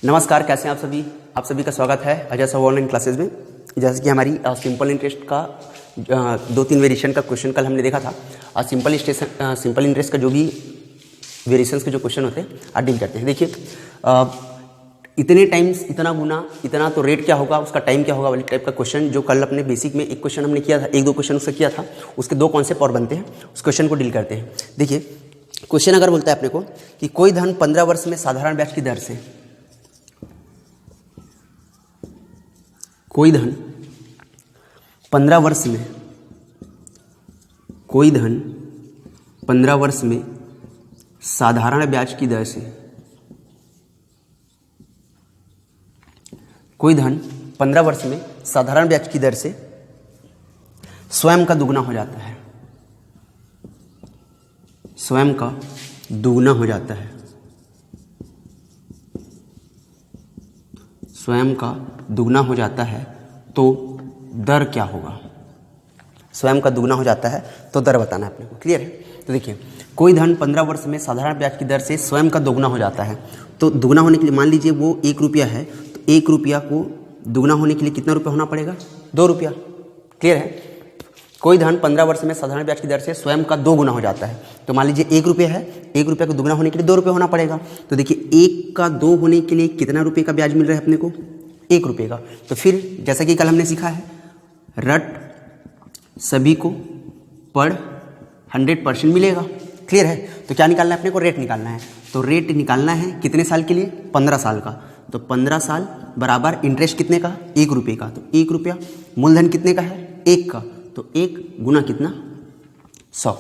नमस्कार, कैसे हैं आप सभी का स्वागत है अजय सर ऑनलाइन क्लासेस में। जैसे कि हमारी सिंपल इंटरेस्ट का 2-3 वेरिएशन का क्वेश्चन कल हमने देखा था। आज सिंपल इंटरेस्ट का जो भी वेरिएशंस के जो क्वेश्चन होते हैं आज डील करते हैं। देखिए, इतने टाइम्स इतना गुना इतना तो रेट क्या होगा, उसका टाइम क्या होगा वाली टाइप का क्वेश्चन जो कल अपने बेसिक में एक क्वेश्चन हमने किया था, 1-2 क्वेश्चन उससे किया था, उसके 2 कॉन्सेप्ट और बनते हैं, उस क्वेश्चन को डील करते हैं। देखिए, क्वेश्चन अगर बोलता है अपने को कि कोई धन 15 वर्ष में साधारण ब्याज की दर से, कोई धन 15 वर्ष में, कोई धन 15 वर्ष में साधारण ब्याज की दर से, कोई धन 15 वर्ष में साधारण ब्याज की दर से स्वयं का दुगना हो जाता है, स्वयं का दुगना हो जाता है, स्वयं का दुगना हो जाता है तो दर क्या होगा। स्वयं का दुगना हो जाता है तो दर बताना है अपने को। क्लियर है? तो देखिए, कोई धन 15 वर्ष में साधारण ब्याज की दर से स्वयं का दोगुना हो जाता है, तो दुगना होने के लिए मान लीजिए वो 1 रुपया है, तो 1 रुपया को दुगना होने के लिए कितना रुपया होना पड़ेगा? 2 रुपया। क्लियर है? कोई धन 15 वर्ष में साधारण ब्याज की दर से स्वयं का 2 गुना हो जाता है, तो मान लीजिए 1 रुपया है, 1 रुपया को दुगना होने के लिए 2 रुपये होना पड़ेगा। तो देखिए, 1 का 2 होने के लिए कितना रुपये का ब्याज मिल रहा है अपने को? 1 रुपये का। तो फिर जैसा कि कल हमने सीखा है, रट सभी को पढ़ 100% मिलेगा। क्लियर है? तो क्या निकालना है अपने को? रेट निकालना है। तो रेट निकालना है कितने साल के लिए? 15 साल का। तो 15 साल बराबर इंटरेस्ट कितने का? 1 रुपये का। तो 1 रुपया, मूलधन कितने का है? 1 का। तो 1 गुना कितना? 100।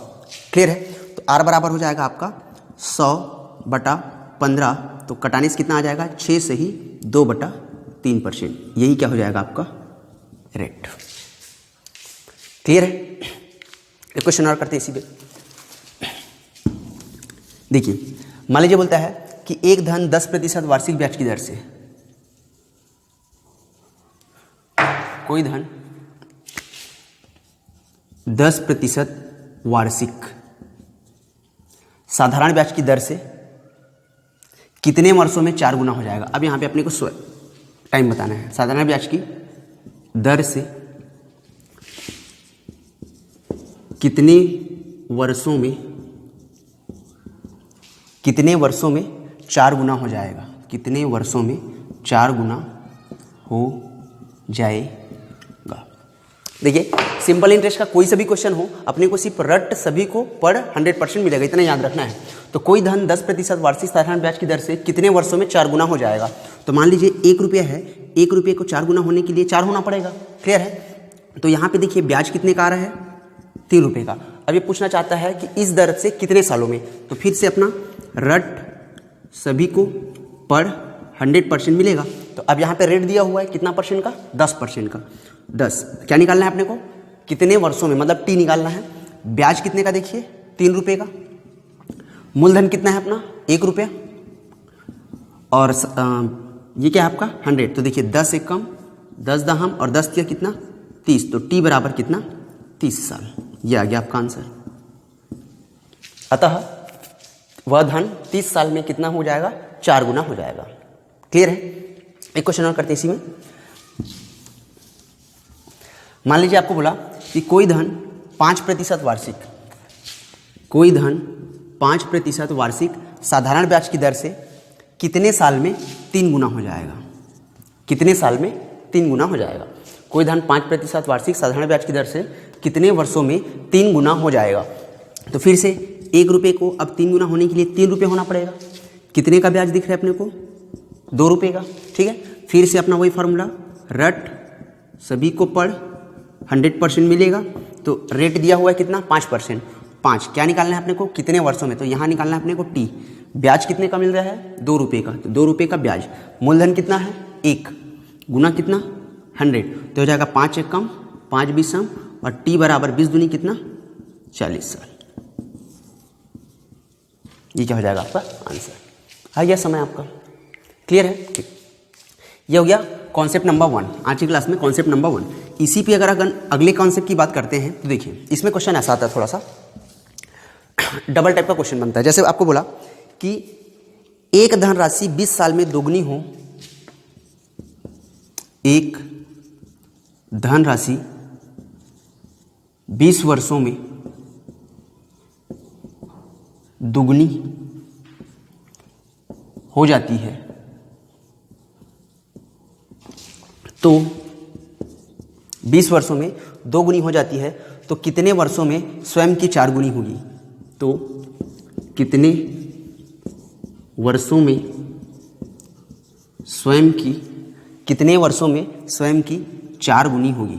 क्लियर है? तो आर बराबर हो जाएगा आपका 100/15, तो कटाने से कितना आ जाएगा? 6 से ही 2/3%। यही क्या हो जाएगा आपका? रेट। क्लियर है? एक क्वेश्चन और करते हैं इसी पे। देखिए, मान लीजिए बोलता है कि एक धन 10% वार्षिक ब्याज की दर से, कोई धन 10% वार्षिक साधारण ब्याज की दर से कितने वर्षों में 4 गुना हो जाएगा। अब यहां पे अपने को टाइम बताना है। साधारण ब्याज की दर से कितने वर्षों में 4 गुना हो जाएगा, कितने वर्षों में 4 गुना हो जाएगा। देखिए, सिंपल इंटरेस्ट का कोई सा भी क्वेश्चन हो, अपने को सिर्फ रट सभी को पढ़ 100% मिलेगा, इतना याद रखना है। तो कोई धन 10% वार्षिक साधारण ब्याज की दर से कितने वर्षों में 4 गुना हो जाएगा। तो मान लीजिए 1 रुपया है, 1 रुपये को 4 गुना होने के लिए 4 होना पड़ेगा। क्लियर है? तो यहाँ पे देखिए, ब्याज कितने का आ रहा है? 3 रुपये का। अब ये पूछना चाहता है कि इस दर से कितने सालों में। तो फिर से अपना रट सभी को पढ़ 100% मिलेगा। तो अब यहाँ पे रेट दिया हुआ है कितना परसेंट का? 10% का। 10 क्या निकालना है अपने को? कितने वर्षों में, मतलब टी निकालना है। ब्याज कितने का? देखिए 3 रुपये का। मूलधन कितना है अपना? 1 रुपया। और ये क्या है आपका? 100। तो देखिए 10 एक कम 10 दहम और 10 किया कितना? 30। तो टी बराबर कितना? 30 साल। ये आ गया आपका आंसर। अतः वह धन 30 साल में कितना हो जाएगा? 4 गुना हो जाएगा। क्लियर है? एक क्वेश्चन और करते हैं इसी में। मान लीजिए आपको बोला कि कोई धन 5% वार्षिक, कोई धन 5% वार्षिक साधारण ब्याज की दर से कितने साल में 3 गुना हो जाएगा। कितने साल में 3 गुना हो जाएगा। कोई धन 5% वार्षिक साधारण ब्याज की दर से कितने वर्षों में 3 गुना हो जाएगा। तो फिर से 1 रुपये को अब 3 गुना होने के लिए 3 रुपये होना पड़ेगा। कितने का ब्याज दिख रहा है अपने को? 2 रुपये का। ठीक है? फिर से अपना वही फॉर्मूला, रट सभी को पढ़ 100% मिलेगा। तो रेट दिया हुआ है कितना? 5%। 5 क्या निकालना है अपने को? कितने वर्षों में। तो यहाँ निकालना है अपने को टी। ब्याज कितने का मिल रहा है? 2 रुपये का। तो 2 रुपये का ब्याज। मूलधन कितना है? 1 गुना कितना? 100। तो हो जाएगा 5 एक कम 5 20 सम, और टी बराबर 20 दूनी कितना? 40 साल। ये क्या हो जाएगा आपका आंसर। आ गया समय आपका। क्लियर है? ठीक। ये हो गया कॉन्सेप्ट नंबर 1 आज की क्लास में, कॉन्सेप्ट नंबर 1। इसी पे अगर अगले कॉन्सेप्ट की बात करते हैं तो देखिए, इसमें क्वेश्चन ऐसा आता है, थोड़ा सा डबल टाइप का क्वेश्चन बनता है। जैसे आपको बोला कि एक धनराशि 20 साल में दोगुनी हो एक धनराशि 20 वर्षों में दुगनी हो जाती है तो 20 वर्षों में 2 गुनी हो जाती है तो कितने वर्षों में स्वयं की 4 गुनी होगी? तो कितने वर्षों में स्वयं की 4 गुनी होगी?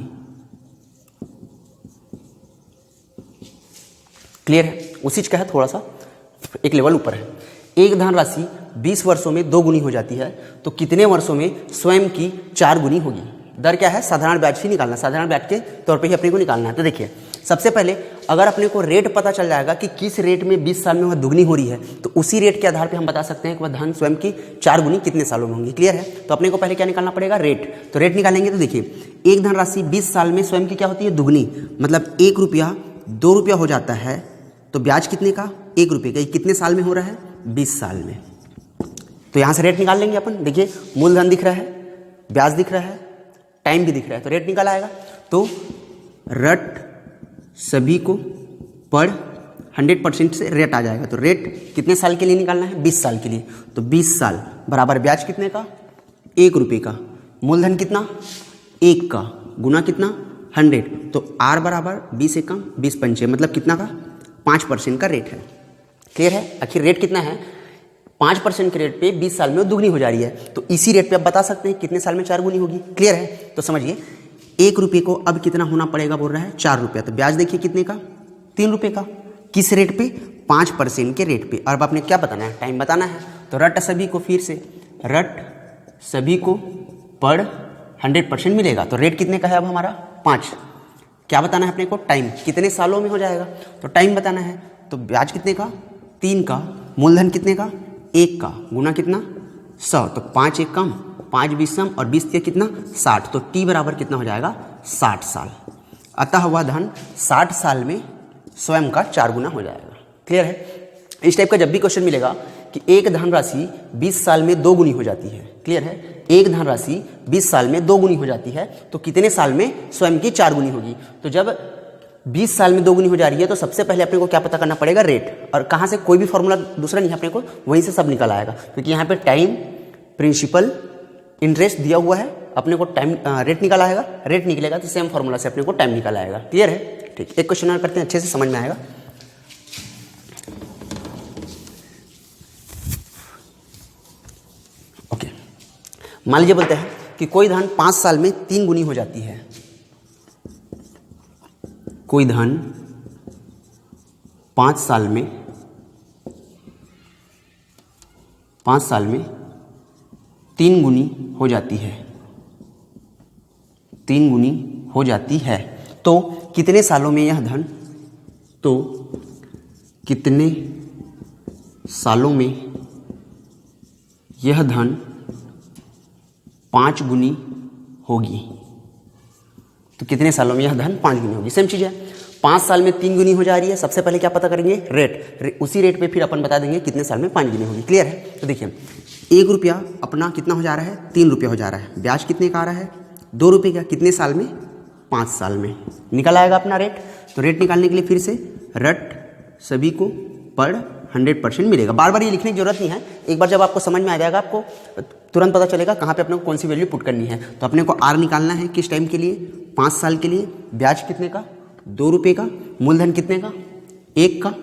क्लियर है? उसी चीज का है, थोड़ा सा एक लेवल ऊपर है। एक धनराशि 20 वर्षों में 2 गुनी हो जाती है तो कितने वर्षों में स्वयं की 4 गुनी होगी? दर क्या है? साधारण ब्याज ही निकालना, साधारण ब्याज के तौर पे ही अपने को निकालना है। तो देखिए, सबसे पहले अगर अपने को रेट पता चल जाएगा कि किस रेट में 20 साल में वह दुगनी हो रही है तो उसी रेट के आधार पे हम बता सकते हैं कि वह धन स्वयं की 4 गुनी कितने सालों में होंगी। क्लियर है? तो अपने को पहले क्या निकालना पड़ेगा? रेट। तो रेट निकालेंगे तो देखिए, एक धनराशि 20 साल में स्वयं की क्या होती है? दुगनी। मतलब 1 रुपया 2 रुपया हो जाता है तो ब्याज कितने का? 1 रुपये का। ये कितने साल में हो रहा है? 20 साल में। तो यहाँ से रेट निकाल लेंगे अपन। देखिए, मूलधन दिख रहा है, ब्याज दिख रहा है, टाइम भी दिख रहा है, तो रेट निकाल आएगा। तो रट सभी को पढ़ 100% से रेट आ जाएगा। तो रेट कितने साल के लिए निकालना है? 20 साल के लिए। तो 20 साल बराबर ब्याज कितने का? 1 रुपये का। मूलधन कितना? 1 का। गुना कितना? 100। तो आर बराबर 20 एकम 20 पंचे, मतलब कितना का? 5% का रेट है। क्लियर है? आखिर रेट कितना है? 5% के रेट पे 20 साल में वो दुगनी हो जा रही है तो इसी रेट पे आप बता सकते हैं कितने साल में 4 गुनी होगी। क्लियर है? तो समझिए, 1 रुपये को अब कितना होना पड़ेगा बोल रहा है? 4 रुपया। तो ब्याज देखिए कितने का? 3 रुपये का। किस रेट पे? 5% के रेट पे। और अब आपने क्या बताना है? टाइम बताना है। तो रट सभी को, फिर से रट सभी को पढ़ 100% मिलेगा। तो रेट कितने का है अब हमारा? 5। क्या बताना है अपने को? टाइम। कितने सालों में हो जाएगा? तो टाइम बताना है। तो ब्याज कितने का? 3 का। मूलधन कितने का? 1 का। गुना कितना? 100। तो 5 एकम 5 बीसम और 20 के कितना? 60। तो टी बराबर कितना हो जाएगा? 60 साल। अतः वह धन 60 साल में स्वयं का 4 गुना हो जाएगा। क्लियर है? इस टाइप का जब भी क्वेश्चन मिलेगा कि एक धनराशि 20 साल में 2 गुनी हो जाती है, क्लियर है? एक धनराशि 20 साल में 2 गुनी हो जाती है तो कितने साल में स्वयं की 4 गुनी होगी? तो जब 20 साल में 2 गुनी हो जा रही है तो सबसे पहले अपने को क्या पता करना पड़ेगा? रेट। और कहाँ से? कोई भी फॉर्मूला दूसरा नहीं है अपने को, वहीं से सब निकल आएगा क्योंकि यहाँ पे टाइम, प्रिंसिपल, इंटरेस्ट दिया हुआ है। अपने को टाइम रेट निकल आएगा, रेट निकलेगा तो सेम फॉर्मूला से अपने को टाइम निकल आएगा। क्लियर है? ठीक। एक क्वेश्चन और करते हैं, अच्छे से समझ में आएगा। ओके, मान लीजिए बोलते हैं कि कोई धन 5 साल में 3 गुनी हो जाती है। कोई धन 5 साल में 3 गुनी हो जाती है। 3 गुनी हो जाती है तो कितने सालों में यह धन? तो कितने सालों में यह धन 5 गुनी होगी? तो कितने सालों में यह धन 5 गुनी होगी? सेम चीज है। 5 साल में 3 गुनी हो जा रही है। सबसे पहले क्या पता करेंगे? रेट। उसी रेट पे फिर अपन बता देंगे कितने साल में 5 गुनी होगी। क्लियर है? तो देखिए, 1 रुपया अपना कितना हो जा रहा है? 3 रुपया हो जा रहा है। ब्याज कितने का आ रहा है? 2 रुपये का। कितने साल में? 5 साल में। निकल आएगा अपना रेट। तो रेट निकालने के लिए फिर से रट सभी को पढ़ 100% मिलेगा। बार बार ये लिखने की जरूरत नहीं है। एक बार जब आपको समझ में आ जाएगा आपको तुरंत पता चलेगा कहाँ पे अपने को कौन सी वैल्यू पुट करनी है। तो अपने को आर निकालना है किस टाइम के लिए? 5 साल के लिए। ब्याज कितने का? 2 रुपये का। मूलधन कितने का? 1 का।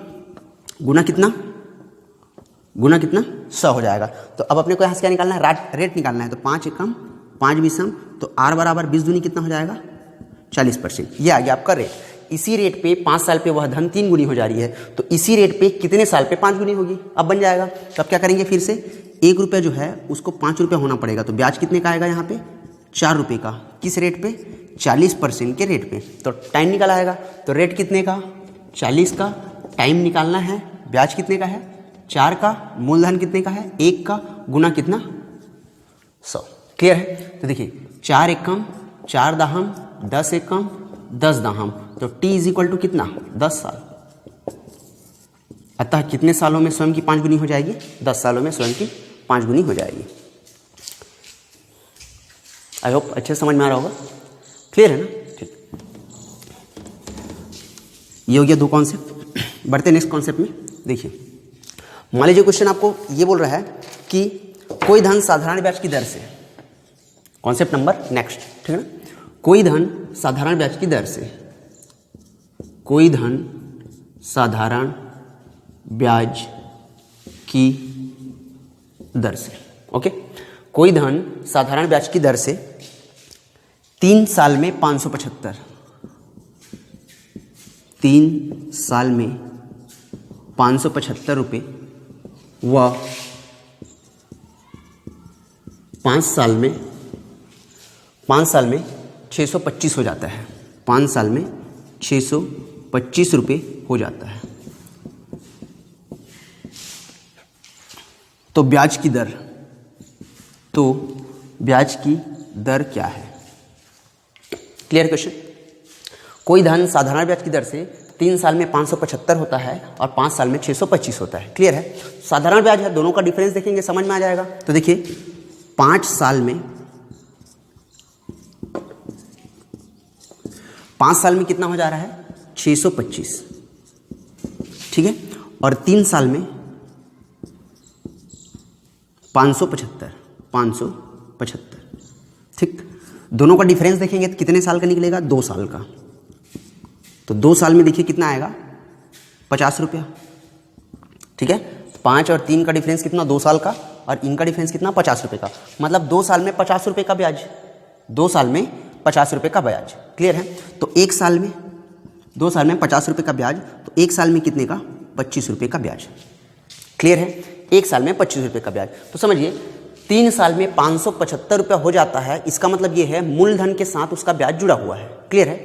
गुना कितना? 100 हो जाएगा। तो अब अपने को यहाँ से क्या निकालना है? रेट निकालना है। तो 5 एकम 5 बीसम, तो आर बराबर 20 दूनी कितना हो जाएगा? 40%। ये आ गया आपका रेट। इसी रेट पे 5 साल पे वह धन 3 गुनी हो जा रही है तो इसी रेट पे कितने साल पे 5 गुनी होगी? अब बन जाएगा। तो अब क्या करेंगे? फिर से 1 रुपया जो है उसको 5 रुपया होना पड़ेगा। तो ब्याज कितने का आएगा यहाँ पे? 4 रुपये का। किस रेट पे? 40% के रेट पे। तो टाइम निकल आएगा। तो रेट कितने का? 40 का। टाइम निकालना है। ब्याज कितने का है? 4 का। मूलधन कितने का है? 1 का। गुना कितना? 100। क्लियर है? तो देखिए, 4 एकम 4 दाहम 10 एकम 10 दाहम, तो t इज इक्वल टू कितना? 10 साल। अतः कितने सालों में स्वयं की 5 गुनी हो जाएगी? 10 सालों में स्वयं की 5 गुनी हो जाएगी। आई होप अच्छे से समझ में आ रहा होगा, क्लियर है ना। ठीक, ये हो गया 2 कॉन्सेप्ट। बढ़ते नेक्स्ट कॉन्सेप्ट में। देखिए मान लीजिए क्वेश्चन आपको ये बोल रहा है कि कोई धन साधारण ब्याज की दर से, कॉन्सेप्ट नंबर नेक्स्ट, ठीक है ना, कोई धन साधारण ब्याज की दर से, कोई धन साधारण ब्याज की दर से, ओके, कोई धन साधारण ब्याज की दर से 3 साल में 575, 3 साल में 575 रुपये व 5 साल में 625 हो जाता है, 5 साल में 625 रुपये हो जाता है। तो ब्याज की दर, तो ब्याज की दर क्या है? Clear question. कोई धन साधारण ब्याज की दर से 3 साल में 575 होता है और 5 साल में 625 होता है। क्लियर है। साधारण ब्याज है, दोनों का डिफरेंस देखेंगे समझ में आ जाएगा। तो देखिए 5 साल में कितना हो जा रहा है? 625, ठीक है, और 3 साल में 575, ठीक। दोनों का डिफरेंस देखेंगे तो कितने साल का निकलेगा? 2 साल का। तो 2 साल में देखिए कितना आएगा? 50 रुपया, ठीक है। 5 और 3 का डिफरेंस कितना? 2 साल का, और इनका डिफरेंस कितना? 50 रुपये का। मतलब 2 साल में 50 रुपये का ब्याज, 2 साल में 50 रुपये का ब्याज। क्लियर है। तो 1 साल में, 2 साल में 50 रुपये का ब्याज, तो 1 साल में कितने का? 25 रुपये का ब्याज। क्लियर है। 1 साल में 25 रुपये का ब्याज। तो समझिए 3 साल में 575 रुपया हो जाता है। इसका मतलब ये है मूलधन के साथ उसका ब्याज जुड़ा हुआ है। क्लियर है।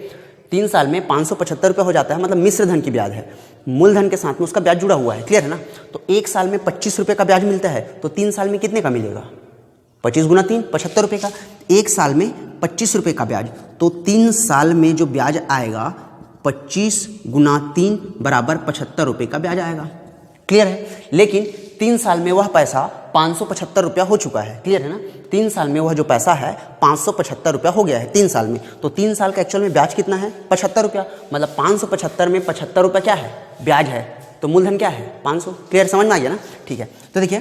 3 साल में 575 रुपया हो जाता है, मतलब मिश्र धन की ब्याज है, मूलधन के साथ में उसका ब्याज जुड़ा हुआ है। क्लियर है ना। तो 1 साल में 25 रुपये का ब्याज मिलता है, तो 3 साल में कितने का मिलेगा? 25 गुना 3, 75 रुपये का। 1 साल में 25 रुपये का ब्याज, तो 3 साल में जो ब्याज आएगा 25 गुना 3 बराबर 75 रुपये का ब्याज आएगा। क्लियर है। लेकिन 3 साल में वह पैसा 575 रुपया हो चुका है। क्लियर है ना। 3 साल में वह जो पैसा है 575 रुपया हो गया है 3 साल में। तो 3 साल का एक्चुअल में ब्याज कितना है? 75 रुपया। मतलब 575 में 75 रुपया क्या है? ब्याज है। तो मूलधन क्या है? 500। क्लियर, समझ में आ गया ना। ठीक है। तो देखिए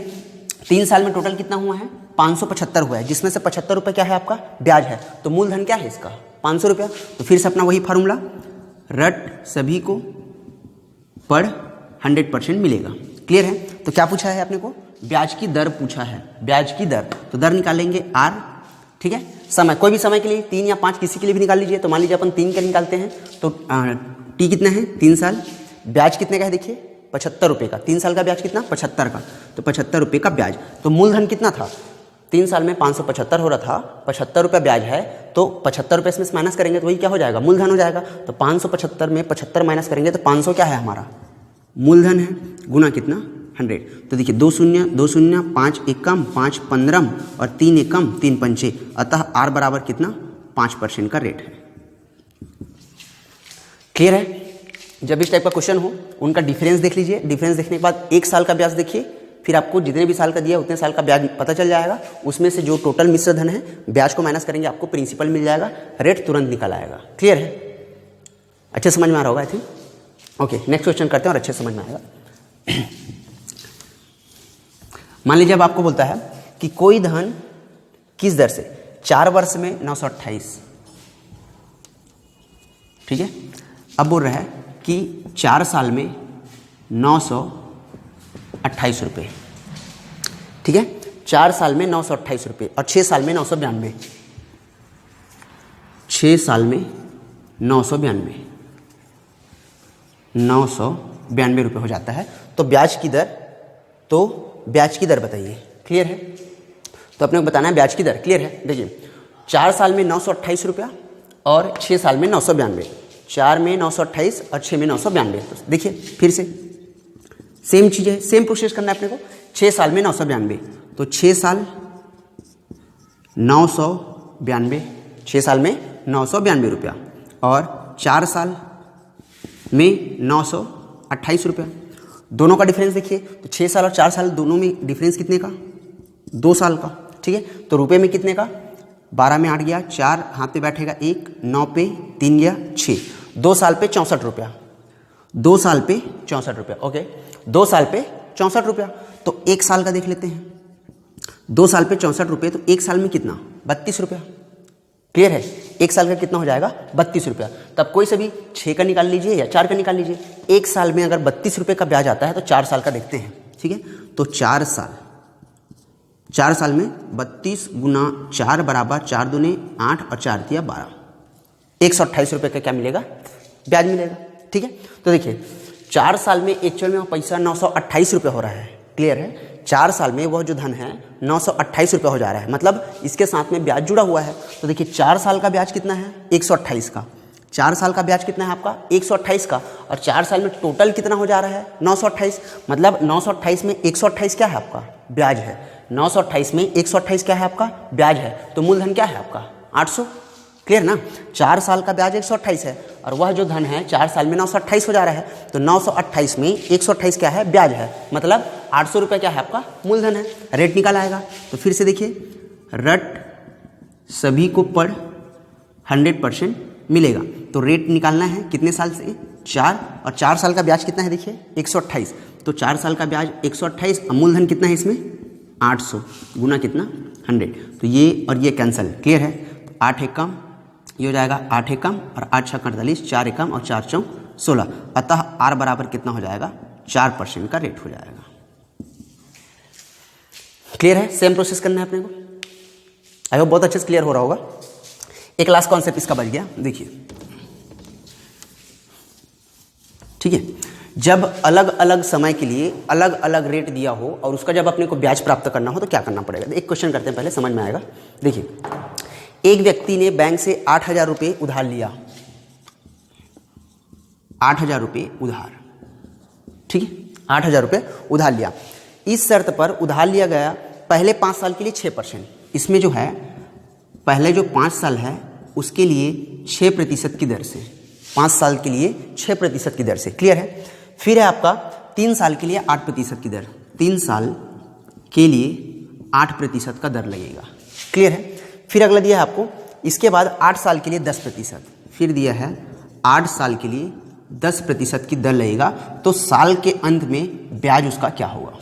3 साल में टोटल कितना हुआ है? 575 हुआ है, जिसमें से 75 रुपये क्या है? आपका ब्याज है। तो मूलधन क्या है इसका? 500 रुपया। तो फिर से अपना वही फार्मूला, रट सभी को पढ़ 100% मिलेगा। क्लियर है। तो क्या पूछा है आपने को? ब्याज की दर पूछा है। ब्याज की दर, तो दर निकालेंगे R, ठीक है। समय, कोई भी समय के लिए 3 या 5 किसी के लिए भी निकाल लीजिए। तो मान लीजिए अपन 3 के निकालते हैं, तो T कितना है? 3 साल। ब्याज कितने का है? देखिए 75 रुपये का। 3 साल का ब्याज कितना? 75 का। तो 75 रुपये का ब्याज। तो मूलधन कितना था? 3 साल में 575 हो रहा था, 75 रुपया ब्याज है, तो 75 रुपये इसमें से माइनस करेंगे तो वही क्या हो जाएगा? मूलधन हो जाएगा। तो 575 में 75 माइनस करेंगे तो 500 क्या है हमारा? मूलधन है, गुना कितना? 100। तो देखिए 2 शून्य 2 शून्य, 5 एकम 5 15 और 3 एकम 3 पंचे, अतः R बराबर कितना? 5% का रेट है। क्लियर है। जब इस टाइप का क्वेश्चन हो उनका डिफरेंस देख लीजिए। डिफरेंस देखने के बाद 1 साल का ब्याज देखिए, फिर आपको जितने भी साल का दिया उतने साल का ब्याज पता चल जाएगा। उसमें से जो टोटल मिश्र धन है ब्याज को माइनस करेंगे, आपको प्रिंसिपल मिल जाएगा, रेट तुरंत निकल आएगा। क्लियर है। अच्छे समझ में आ रहा होगा I think. Okay, next question करते हैं और अच्छे समझ में आएगा। मान लीजिए अब आपको बोलता है कि कोई धन किस दर से 4 वर्ष में 928, ठीक है। अब बोल रहा है कि 4 साल में 928 रुपये, ठीक है। 4 साल में 928 रुपये और 6 साल में 992, 6 साल में 992 रुपये हो जाता है। तो ब्याज की दर बताइए। क्लियर है। तो अपने को बताना है ब्याज की दर। क्लियर है। देखिए 4 साल में 928 रुपया और 6 साल में 992, 4 में 928 और 6 में 992। तो देखिए फिर से सेम चीज़ है, सेम प्रोसेस करना है अपने को। 6 साल में 992, तो 6 साल 992, 6 साल में 992 रुपया, और 4 साल में 928 रुपया। दोनों का डिफरेंस देखिए, तो 6 साल और 4 साल दोनों में डिफरेंस कितने का? 2 साल का, ठीक है। तो रुपए में कितने का? 12 में 8 गया, 4 हाथ पे बैठेगा 1, 9 पे 3 गया 6, 2 साल पे 64 रुपया, 2 साल पे 64 रुपया। ओके, 2 साल पे 64 रुपया। तो 1 साल का देख लेते हैं, 2 साल पे 64 रुपये, तो 1 साल में कितना, 32 रुपया। क्लियर है, 1 साल का कितना हो जाएगा, 32 रुपया। तब कोई से भी 6 का निकाल लीजिए या 4 का निकाल लीजिए। 1 साल में अगर 32 रुपये का ब्याज आता है तो 4 साल का देखते हैं। ठीक है, तो 4 साल में 32 गुना 4 बराबर 4 दूने 8 और 4 दिया 12, 128 रुपये का क्या मिलेगा, ब्याज मिलेगा। ठीक है, तो देखिए 4 साल में एक्चुअल में पैसा 928 रुपये हो रहा है। क्लियर है, 4 साल में वह जो धन है 928 रुपये हो जा रहा है, मतलब इसके साथ में ब्याज जुड़ा हुआ है। तो देखिए 4 साल का ब्याज कितना है, 128 का। 4 साल का ब्याज कितना है आपका, 128 का, और 4 साल में टोटल कितना हो जा रहा है, 928। मतलब 928 में 128 क्या है आपका, ब्याज है। 928 में 128 क्या है आपका, ब्याज है। तो मूलधन क्या है आपका, 800। क्लियर ना, 4 साल का ब्याज 128 है और वह जो धन है 4 साल में 928 हो जा रहा है। तो 928 में 128 क्या है, ब्याज है, मतलब 800 रुपये क्या है आपका मूलधन है। रेट निकाल आएगा। तो फिर से देखिए, रट सभी को पढ़ 100% मिलेगा। तो रेट निकालना है कितने साल से, 4, और 4 साल का ब्याज कितना है देखिए 128। तो 4 साल का ब्याज 128, मूलधन कितना है इसमें 800 गुना कितना 100। तो ये और ये कैंसिल। क्लियर है, 8 एक कम, ये हो जाएगा 8 एक कम और 8 छः 48, 4 एक कम और 4 चौं 16। अतः R बराबर कितना हो जाएगा, 4% का रेट हो जाएगा। क्लियर है, सेम प्रोसेस करना है अपने को। आई होप बहुत अच्छे से क्लियर हो रहा होगा। एक लास्ट कॉन्सेप्ट इसका बच गया, देखिए। ठीक है, जब अलग अलग समय के लिए अलग अलग रेट दिया हो और उसका जब अपने को ब्याज प्राप्त करना हो तो क्या करना पड़ेगा। एक क्वेश्चन करते हैं, पहले समझ में आएगा। देखिए, एक व्यक्ति ने बैंक से 8,000 रुपये उधार लिया, 8,000 रुपये उधार। ठीक है, 8,000 रुपये उधार लिया। इस शर्त पर उधार लिया गया पहले 5 साल के लिए 6%। इसमें जो है पहले जो 5 साल है उसके लिए 6% की दर से, 5 साल के लिए 6% की दर से। क्लियर है। फिर है आपका 3 साल के लिए 8% की दर, 3 साल के लिए 8% का दर लगेगा। क्लियर है। फिर अगला दिया है आपको, इसके बाद 8 साल के लिए 10%, फिर दिया है 8 साल के लिए 10% की दर लगेगा। तो साल के अंत में ब्याज उसका क्या होगा।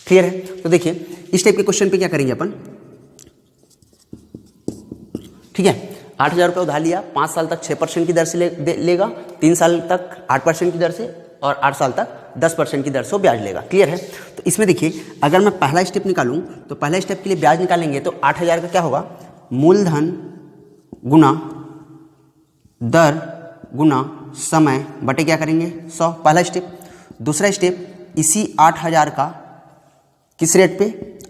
क्लियर है। तो देखिए, इस टाइप के क्वेश्चन पे क्या करेंगे अपन। ठीक है, 8,000 रुपये उधार लिया, 5 साल तक 6% की दर से लेगा, 3 साल तक 8% की दर से और 8 साल तक 10% की दर से ब्याज लेगा। क्लियर है। तो इसमें देखिए, अगर मैं पहला स्टेप निकालूं तो पहला स्टेप के लिए ब्याज निकालेंगे तो 8,000 का क्या होगा, मूलधन गुना दर गुना समय बटे क्या करेंगे 100, पहला स्टेप। दूसरा स्टेप, इसी 8,000 का किस रेट पे,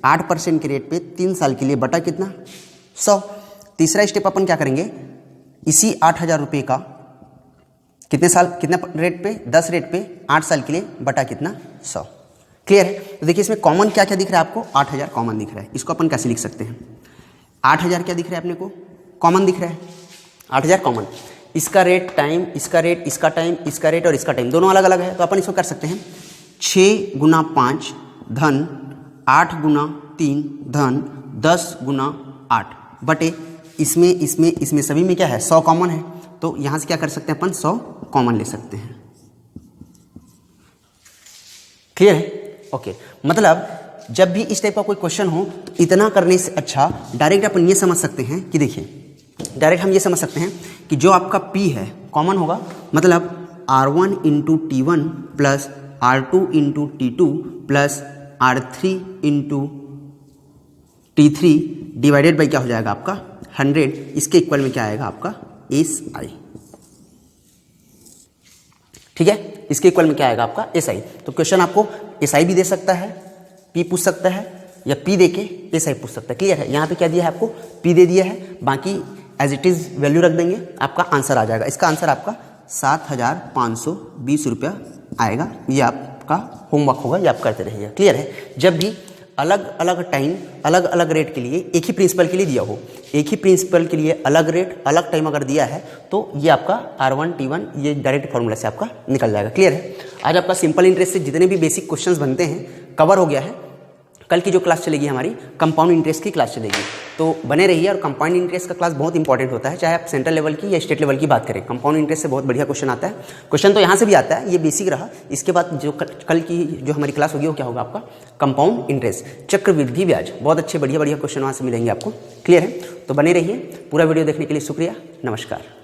8% के रेट पे 3 साल के लिए बटा कितना 100। तीसरा स्टेप अपन क्या करेंगे, इसी 8,000 रुपये का कितने साल कितने रेट पे, 10 रेट पे 8 साल के लिए बटा कितना 100। क्लियर है। तो देखिए, इसमें कॉमन क्या क्या दिख रहा है आपको, 8,000 कॉमन दिख रहा है। इसको अपन कैसे लिख सकते हैं, 8,000 क्या दिख रहा है अपने को, कॉमन दिख रहा है, 8,000 कॉमन। इसका रेट टाइम, इसका रेट, इसका टाइम, इसका रेट और इसका टाइम दोनों अलग अलग है। तो अपन इसको कर सकते हैं 6 गुना 5 धन 8 गुना 3 धन 10 गुना 8 बटे इसमें सभी में क्या है 100 कॉमन है। तो यहां से क्या कर सकते हैं अपन, 100 कॉमन ले सकते हैं। क्लियर है। ओके, मतलब जब भी इस टाइप का कोई क्वेश्चन हो तो इतना करने से अच्छा डायरेक्ट अपन ये समझ सकते हैं कि देखिए, डायरेक्ट हम ये समझ सकते हैं कि जो आपका P है कॉमन होगा, मतलब R1 into T1 plus R2 into T2 plus R3 into T3 divided by क्या हो जाएगा आपका 100। इसके इक्वल में क्या आएगा आपका SI। ठीक है, इसके इक्वल में क्या आएगा आपका SI। तो क्वेश्चन आपको SI भी दे सकता है, P पूछ सकता है, या P देके SI पूछ सकता है। क्लियर है। यहाँ पे क्या दिया है आपको, P दे दिया है, बाकी एज इट इज वैल्यू रख देंगे, आपका आंसर आ जाएगा। इसका आंसर आपका 7,520 रुपया आएगा। ये आपका होमवर्क होगा, ये आप करते रहिएगा। क्लियर है। जब भी अलग अलग टाइम अलग अलग रेट के लिए एक ही प्रिंसिपल के लिए दिया हो, एक ही प्रिंसिपल के लिए अलग रेट अलग टाइम अगर दिया है तो ये आपका R1 T1 ये डायरेक्ट फॉर्मूला से आपका निकल जाएगा। क्लियर है। आज आपका सिंपल इंटरेस्ट से जितने भी बेसिक क्वेश्चंस बनते हैं कवर हो गया है। कल की जो क्लास चलेगी हमारी कंपाउंड इंटरेस्ट की क्लास चलेगी, तो बने रहिए। और कंपाउंड इंटरेस्ट का क्लास बहुत इंपॉर्टेंट होता है, चाहे आप सेंट्रल लेवल की या स्टेट लेवल की बात करें। कंपाउंड इंटरेस्ट से बहुत बढ़िया क्वेश्चन आता है। क्वेश्चन तो यहाँ से भी आता है, ये बेसिक रहा। इसके बाद जो कल की जो हमारी क्लास होगी वो क्या होगा आपका कंपाउंड इंटरेस्ट, चक्रवृद्धि ब्याज। बहुत अच्छे बढ़िया बढ़िया क्वेश्चन वहाँ से मिलेंगे आपको। क्लियर है? तो बने रहिए। पूरा वीडियो देखने के लिए शुक्रिया। नमस्कार।